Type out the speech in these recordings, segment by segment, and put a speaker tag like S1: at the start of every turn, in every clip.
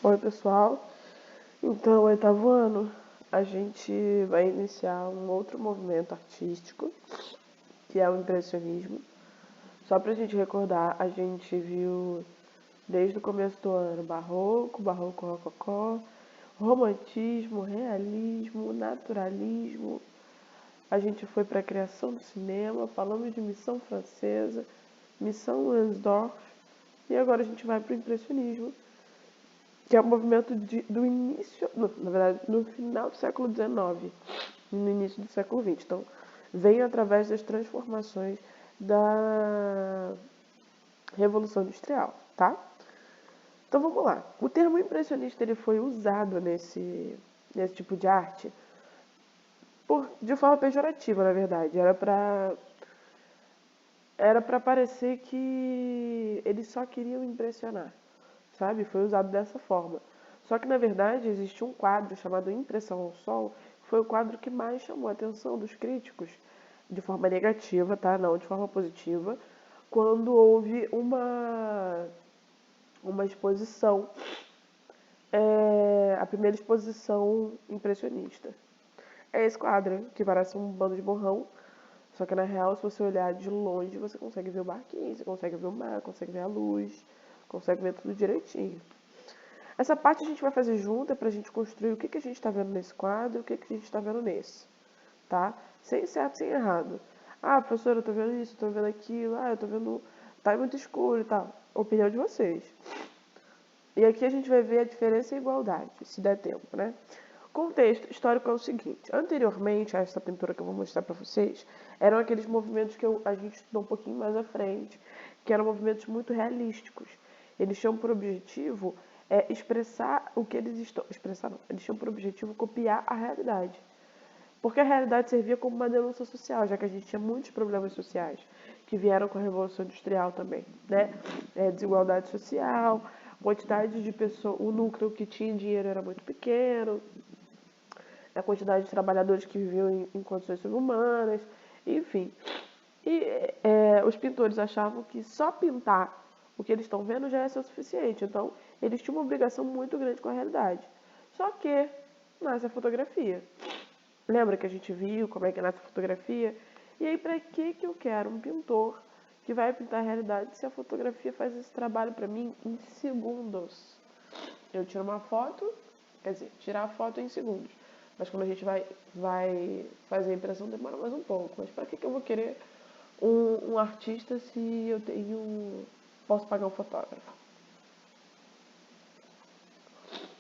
S1: Oi, pessoal. Então, oitavo ano, a gente vai iniciar um outro movimento artístico, que é o impressionismo. Só pra gente recordar, a gente viu desde o começo do ano barroco rococó, romantismo, realismo, naturalismo. A gente foi para a criação do cinema, falamos de missão francesa, missão Lansdorff, e agora a gente vai para o impressionismo, que é um movimento do início, na verdade, no final do século XIX, no início do século XX. Então, vem através das transformações da Revolução Industrial, tá? Então vamos lá. O termo impressionista ele foi usado nesse tipo de arte de forma pejorativa, na verdade. Era para parecer que eles só queriam impressionar, sabe? Foi usado dessa forma. Só que, na verdade, existe um quadro chamado Impressão ao Sol, que foi o quadro que mais chamou a atenção dos críticos, de forma negativa, tá? Não de forma positiva, quando houve uma exposição, a primeira exposição impressionista. É esse quadro, que parece um bando de borrão, só que na real, se você olhar de longe, você consegue ver o barquinho, você consegue ver o mar, consegue ver a luz, consegue ver tudo direitinho. Essa parte a gente vai fazer junta pra gente construir o que a gente tá vendo nesse quadro e o que a gente tá vendo nesse, tá? Sem certo, sem errado. Ah, professora, eu tô vendo isso, tô vendo aquilo, eu tô vendo... Tá muito escuro e tal. Opinião de vocês. E aqui a gente vai ver a diferença e a igualdade, se der tempo, né? Contexto histórico é o seguinte: anteriormente a essa pintura que eu vou mostrar para vocês, eram aqueles movimentos que a gente estudou um pouquinho mais à frente, que eram movimentos muito realísticos. Eles tinham por objetivo expressar o que eles estão... Expressar não, eles tinham por objetivo copiar a realidade. Porque a realidade servia como uma denúncia social, já que a gente tinha muitos problemas sociais que vieram com a Revolução Industrial também, né? Desigualdade social, quantidade de pessoas, o núcleo que tinha dinheiro era muito pequeno, a quantidade de trabalhadores que viviam em condições subhumanas, enfim. E os pintores achavam que só pintar o que eles estão vendo já é o suficiente, então eles tinham uma obrigação muito grande com a realidade. Só que nasce a fotografia. Lembra que a gente viu como é que nasce a fotografia? E aí, pra que eu quero um pintor que vai pintar a realidade se a fotografia faz esse trabalho pra mim em segundos? Eu tiro uma foto, quer dizer, tirar a foto em segundos. Mas quando a gente vai fazer a impressão demora mais um pouco. Mas pra que eu vou querer um artista se eu posso pagar um fotógrafo?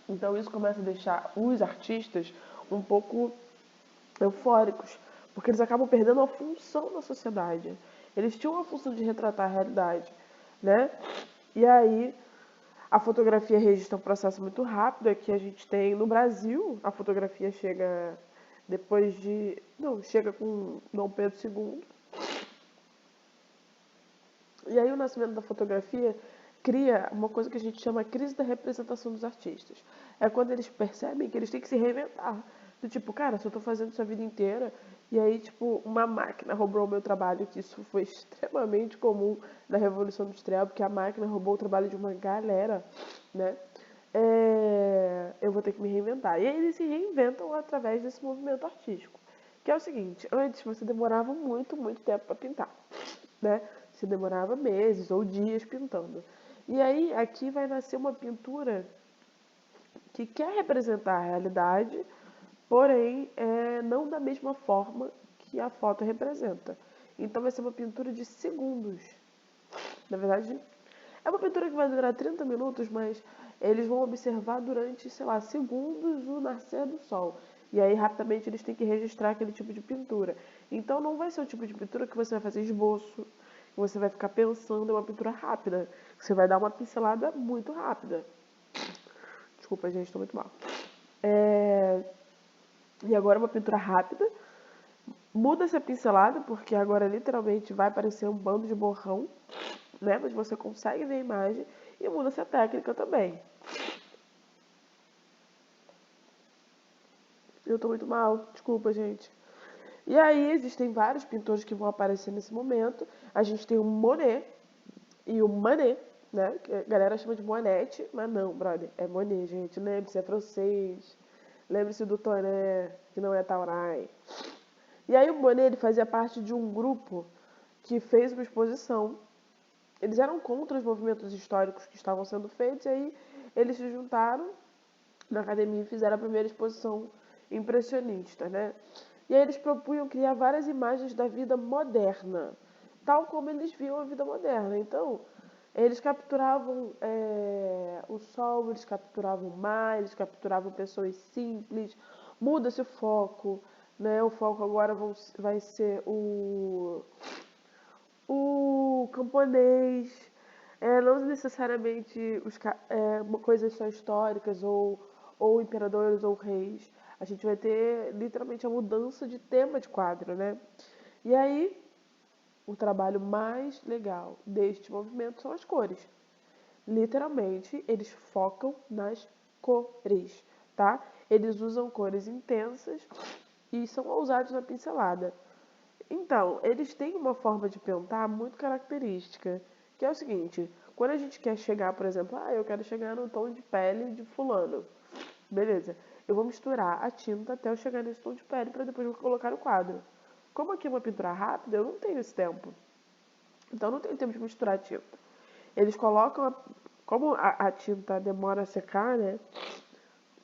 S1: Então isso começa a deixar os artistas um pouco eufóricos, porque eles acabam perdendo a função na sociedade. Eles tinham a função de retratar a realidade, né? E aí a fotografia registra um processo muito rápido. Aqui a gente tem no Brasil, a fotografia chega depois de... Não, chega com Dom Pedro II. E aí o nascimento da fotografia cria uma coisa que a gente chama crise da representação dos artistas. É quando eles percebem que eles têm que se reinventar. Do tipo, cara, se eu tô fazendo isso a vida inteira, e aí, tipo, uma máquina roubou o meu trabalho, que isso foi extremamente comum na Revolução Industrial, porque a máquina roubou o trabalho de uma galera, né? Eu vou ter que me reinventar. E aí eles se reinventam através desse movimento artístico. Que é o seguinte, antes você demorava muito, muito tempo para pintar, né? Você demorava meses ou dias pintando. E aí aqui vai nascer uma pintura que quer representar a realidade, porém não da mesma forma que a foto representa. Então vai ser uma pintura de segundos. Na verdade, é uma pintura que vai durar 30 minutos, mas eles vão observar durante, sei lá, segundos o nascer do sol. E aí, rapidamente, eles têm que registrar aquele tipo de pintura. Então, não vai ser o tipo de pintura que você vai fazer esboço, que você vai ficar pensando, é uma pintura rápida. Você vai dar uma pincelada muito rápida. Desculpa, gente, estou muito mal. E agora uma pintura rápida. Muda essa pincelada, porque agora literalmente vai parecer um bando de borrão, né? Mas você consegue ver a imagem e muda essa técnica também. Eu tô muito mal, desculpa, gente. E aí existem vários pintores que vão aparecer nesse momento. A gente tem o Monet e o Manet, né? Que a galera chama de Monet, mas não, brother, é Monet, gente. Lembre-se, é francês. Lembre-se do Toné, que não é Taurai. E aí o Monet ele fazia parte de um grupo que fez uma exposição. Eles eram contra os movimentos históricos que estavam sendo feitos, e aí eles se juntaram na academia e fizeram a primeira exposição impressionista, né? E aí eles propunham criar várias imagens da vida moderna, tal como eles viam a vida moderna. Então, eles capturavam o sol, eles capturavam o mar, eles capturavam pessoas simples, muda-se o foco, né? O foco agora vai ser o camponês, não necessariamente coisas só históricas ou imperadores ou reis. A gente vai ter literalmente a mudança de tema de quadro, né? E aí, o trabalho mais legal deste movimento são as cores. Literalmente, eles focam nas cores, tá? Eles usam cores intensas e são ousados na pincelada. Então, eles têm uma forma de pintar muito característica, que é o seguinte, quando a gente quer chegar, por exemplo, eu quero chegar no tom de pele de fulano. Beleza, eu vou misturar a tinta até eu chegar nesse tom de pele para depois eu colocar no quadro. Como aqui é uma pintura rápida, eu não tenho esse tempo. Então, não tenho tempo de misturar a tinta. Eles colocam, como a tinta demora a secar, né?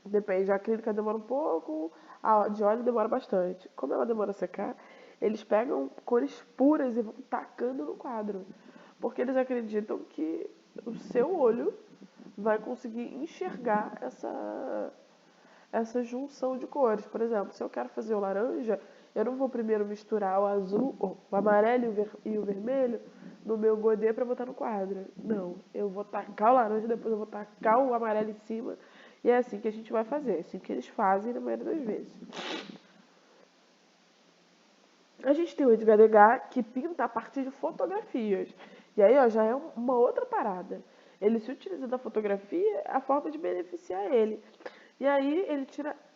S1: Depende, a acrílica demora um pouco, a de óleo demora bastante. Como ela demora a secar, eles pegam cores puras e vão tacando no quadro. Porque eles acreditam que o seu olho vai conseguir enxergar essa junção de cores. Por exemplo, se eu quero fazer o laranja, eu não vou primeiro misturar o azul, o amarelo e o vermelho no meu godê para botar no quadro. Não, eu vou tacar o laranja, depois eu vou tacar o amarelo em cima. E é assim que a gente vai fazer, é assim que eles fazem na maioria das vezes. A gente tem o Edgar Degas que pinta a partir de fotografias. E aí, ó, já é uma outra parada. Ele se utiliza da fotografia a forma de beneficiar ele. E aí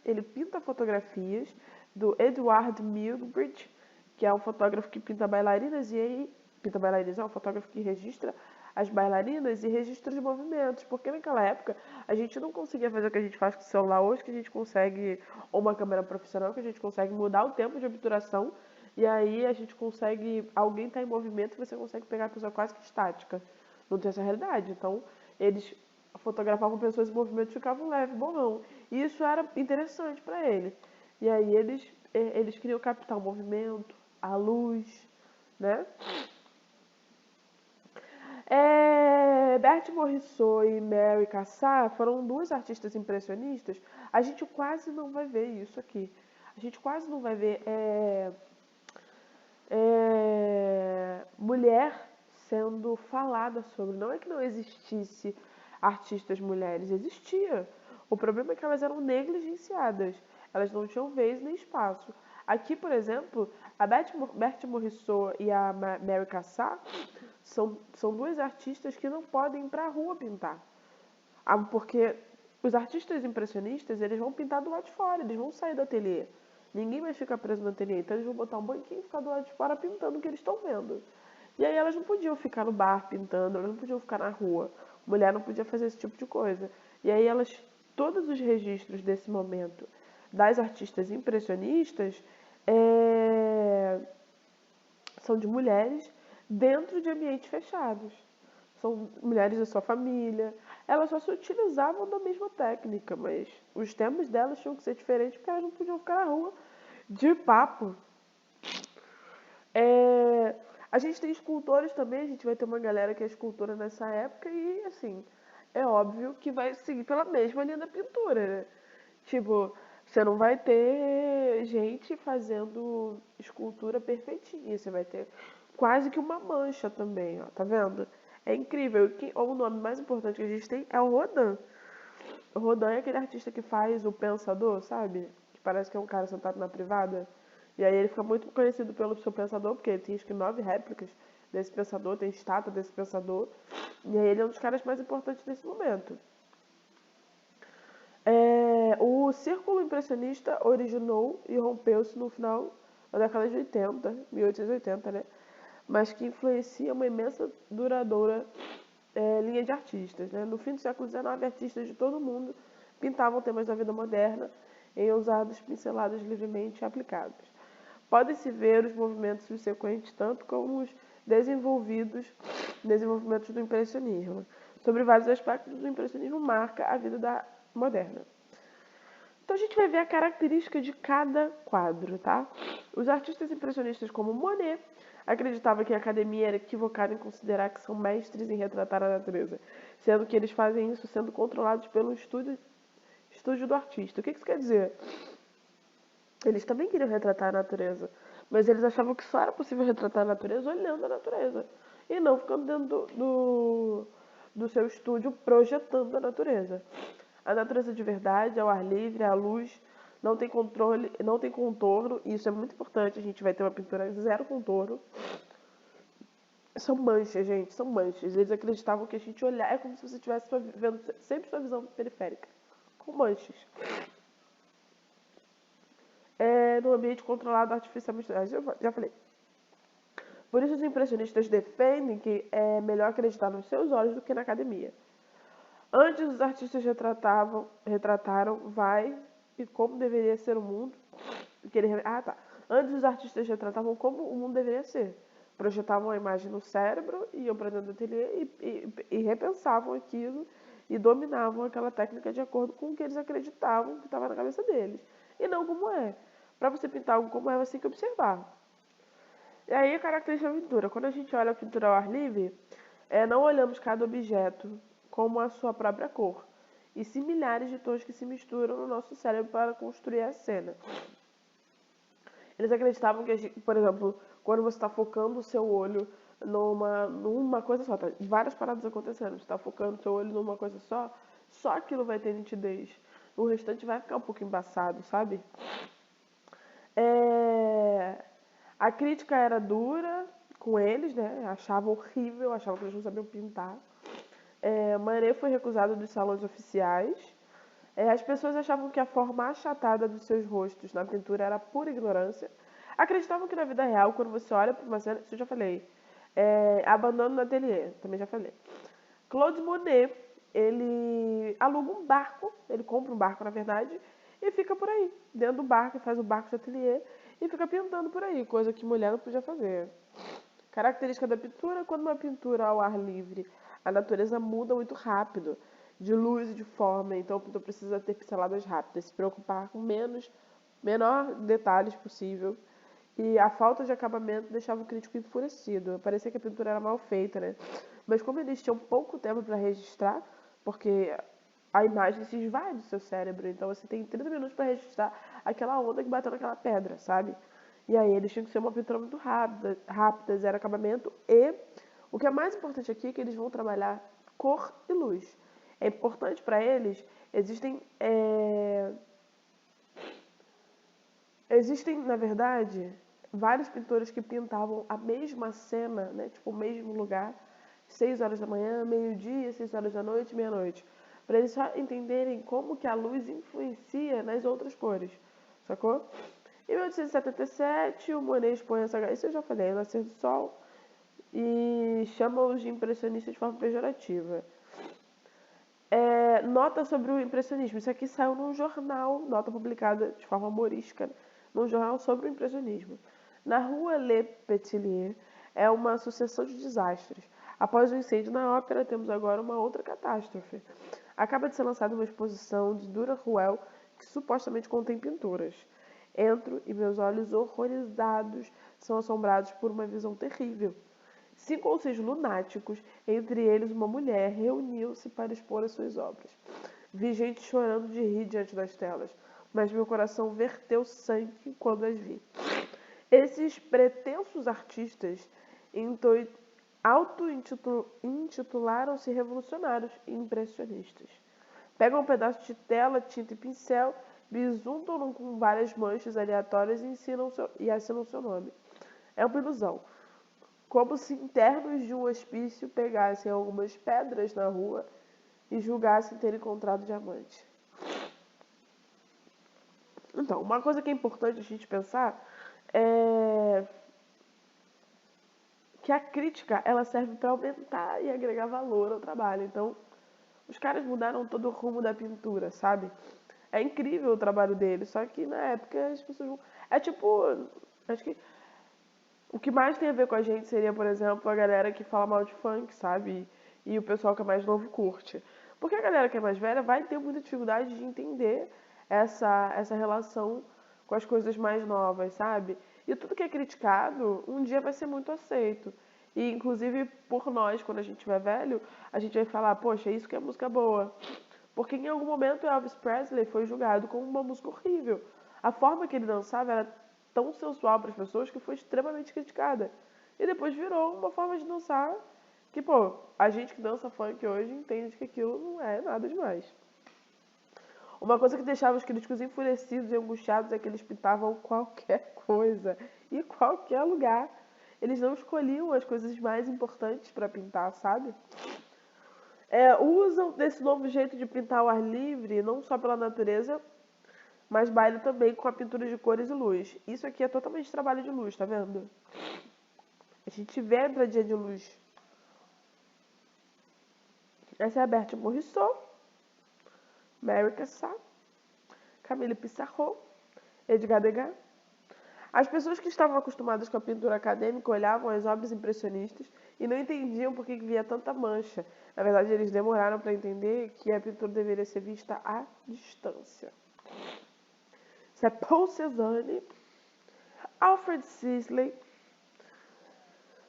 S1: ele pinta fotografias do Edward Muybridge, que é um fotógrafo que pinta bailarinas e aí pinta bailarinas, é um fotógrafo que registra as bailarinas e registra os movimentos, porque naquela época a gente não conseguia fazer o que a gente faz com o celular hoje, que a gente consegue, ou uma câmera profissional, que a gente consegue mudar o tempo de obturação e aí a gente consegue, alguém está em movimento e você consegue pegar a pessoa quase que estática. Não tem essa realidade. Então, eles fotografavam pessoas em movimento e ficavam leve, borrão. E isso era interessante para eles. E aí eles queriam captar o movimento, a luz, né? Berthe Morisot e Mary Cassatt foram duas artistas impressionistas. A gente quase não vai ver isso aqui. A gente quase não vai ver mulher sendo falada sobre. Não é que não existisse artistas mulheres, existia. O problema é que elas eram negligenciadas. Elas não tinham vez nem espaço. Aqui, por exemplo, a Berthe Morisot e a Mary Cassatt são duas artistas que não podem ir para a rua pintar. Porque os artistas impressionistas, eles vão pintar do lado de fora, eles vão sair do ateliê. Ninguém vai ficar preso no ateliê, então eles vão botar um banquinho e ficar do lado de fora pintando o que eles estão vendo. E aí elas não podiam ficar no bar pintando, elas não podiam ficar na rua. Mulher não podia fazer esse tipo de coisa. E aí todos os registros desse momento das artistas impressionistas são de mulheres dentro de ambientes fechados. São mulheres da sua família. Elas só se utilizavam da mesma técnica, mas os temas delas tinham que ser diferentes porque elas não podiam ficar na rua de papo. A gente tem escultores também, a gente vai ter uma galera que é escultora nessa época e, assim, é óbvio que vai seguir pela mesma linha da pintura, né? Tipo, você não vai ter gente fazendo escultura perfeitinha, você vai ter quase que uma mancha também, ó, tá vendo? É incrível. O nome mais importante que a gente tem é o Rodin. O Rodin é aquele artista que faz o Pensador, sabe? Que parece que é um cara sentado na privada. E aí ele fica muito conhecido pelo seu Pensador, porque ele tem acho que 9 réplicas desse Pensador, tem estátua desse Pensador. E aí ele é um dos caras mais importantes desse momento. O círculo impressionista originou e rompeu-se no final da década de 80, 1880, né? Mas que influencia uma imensa duradoura linha de artistas. Né? No fim do século XIX, artistas de todo mundo pintavam temas da vida moderna em ousadas pinceladas livremente aplicadas. Podem-se ver os movimentos subsequentes, tanto como os desenvolvimentos do impressionismo. Sobre vários aspectos, o impressionismo marca a vida da moderna. Então a gente vai ver a característica de cada quadro, tá? Os artistas impressionistas como Monet acreditavam que a academia era equivocada em considerar que são mestres em retratar a natureza, sendo que eles fazem isso sendo controlados pelo estúdio do artista. O que isso quer dizer? Eles também queriam retratar a natureza, mas eles achavam que só era possível retratar a natureza olhando a natureza, e não ficando dentro do seu estúdio projetando a natureza. A natureza de verdade, ao ar livre, à luz, não tem controle, não tem contorno, e isso é muito importante, a gente vai ter uma pintura zero contorno. São manchas, gente, são manchas. Eles acreditavam que a gente olhar é como se você estivesse vendo sempre sua visão periférica, com manchas. No ambiente controlado artificialmente. Eu já falei. Por isso os impressionistas defendem que é melhor acreditar nos seus olhos do que na academia. Antes os artistas retrataram e como deveria ser o mundo. Antes os artistas retratavam como o mundo deveria ser. Projetavam a imagem no cérebro, iam para dentro do ateliê e repensavam aquilo e dominavam aquela técnica de acordo com o que eles acreditavam que estava na cabeça deles. E não como é. Para você pintar algo como é, você tem que observar. E aí a característica da pintura. Quando a gente olha a pintura ao ar livre, não olhamos cada objeto como a sua própria cor, e sim milhares de tons que se misturam no nosso cérebro para construir a cena. Eles acreditavam que, por exemplo, quando você está focando o seu olho numa coisa só, tá? Várias paradas acontecendo, você está focando o seu olho numa coisa só aquilo vai ter nitidez. O restante vai ficar um pouco embaçado, sabe? A crítica era dura com eles, né? Achavam horrível, achavam que eles não sabiam pintar. Manet foi recusado dos salões oficiais. As pessoas achavam que a forma achatada dos seus rostos na pintura era pura ignorância. Acreditavam que na vida real, quando você olha para uma cena, isso eu já falei, abandono no ateliê, também já falei. Claude Monet, ele aluga um barco, ele compra um barco na verdade, e fica por aí, dentro do barco, faz o barco de ateliê e fica pintando por aí, coisa que mulher não podia fazer. Característica da pintura, quando uma pintura ao ar livre, a natureza muda muito rápido, de luz e de forma, então o pintor precisa ter pinceladas rápidas, se preocupar com menor detalhes possível. E a falta de acabamento deixava o crítico enfurecido. Parecia que a pintura era mal feita, né? Mas como eles tinham pouco tempo para registrar, porque a imagem se esvai do seu cérebro, então você tem 30 minutos para registrar aquela onda que bateu naquela pedra, sabe? E aí eles tinham que ser uma pintura muito rápida, zero acabamento. E o que é mais importante aqui é que eles vão trabalhar cor e luz. É importante para eles, existem, na verdade, vários pintores que pintavam a mesma cena, né, tipo o mesmo lugar, 6 horas da manhã, meio-dia, 6 horas da noite, meia-noite, para eles só entenderem como que a luz influencia nas outras cores, sacou? Em 1877, o Monet expõe isso eu já falei, o Nascer do Sol, e chama-os de impressionistas de forma pejorativa. Nota sobre o impressionismo. Isso aqui saiu num jornal, nota publicada de forma humorística, num jornal sobre o impressionismo. Na rua Le Petillier é uma sucessão de desastres. Após o incêndio na ópera, temos agora uma outra catástrofe. Acaba de ser lançada uma exposição de Dura Ruel que supostamente contém pinturas. Entro e meus olhos horrorizados são assombrados por uma visão terrível. 5 ou 6 lunáticos, entre eles uma mulher, reuniu-se para expor as suas obras. Vi gente chorando de rir diante das telas, mas meu coração verteu sangue quando as vi. Esses pretensos artistas auto-intitularam-se revolucionários e impressionistas. Pegam um pedaço de tela, tinta e pincel, bisuntam-no com várias manchas aleatórias e assinam seu nome. É uma ilusão. Como se internos de um hospício pegassem algumas pedras na rua e julgassem ter encontrado diamante. Então, uma coisa que é importante a gente pensar é que a crítica ela serve para aumentar e agregar valor ao trabalho. Então, os caras mudaram todo o rumo da pintura, sabe? É incrível o trabalho deles, só que na época as pessoas. É tipo. Acho que o que mais tem a ver com a gente seria, por exemplo, a galera que fala mal de funk, sabe? E o pessoal que é mais novo curte. Porque a galera que é mais velha vai ter muita dificuldade de entender essa relação com as coisas mais novas, sabe? E tudo que é criticado, um dia vai ser muito aceito. E, inclusive, por nós, quando a gente tiver velho, a gente vai falar, poxa, isso que é música boa. Porque em algum momento Elvis Presley foi julgado como uma música horrível. A forma que ele dançava era tão sensual para as pessoas que foi extremamente criticada. E depois virou uma forma de dançar que, pô, a gente que dança funk hoje entende que aquilo não é nada demais. Uma coisa que deixava os críticos enfurecidos e angustiados é que eles pintavam qualquer coisa, em qualquer lugar. Eles não escolhiam as coisas mais importantes para pintar, sabe? Usam desse novo jeito de pintar ao ar livre, não só pela natureza, mas baile também com a pintura de cores e luz. Isso aqui é totalmente trabalho de luz, tá vendo? A gente vê a entradinha de luz. Essa é a Berthe Morisot, Mary Cassatt, Camille Pissarro, Edgar Degas. As pessoas que estavam acostumadas com a pintura acadêmica olhavam as obras impressionistas e não entendiam por que havia tanta mancha. Na verdade, eles demoraram para entender que a pintura deveria ser vista à distância. Isso é Paul Cézanne, Alfred Sisley.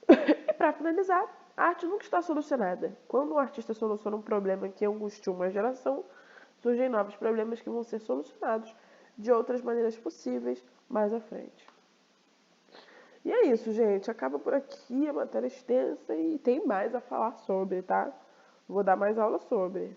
S1: E para finalizar, a arte nunca está solucionada. Quando um artista soluciona um problema que angustia uma geração, surgem novos problemas que vão ser solucionados de outras maneiras possíveis mais à frente. E é isso, gente. Acaba por aqui, a matéria extensa e tem mais a falar sobre, tá? Vou dar mais aula sobre.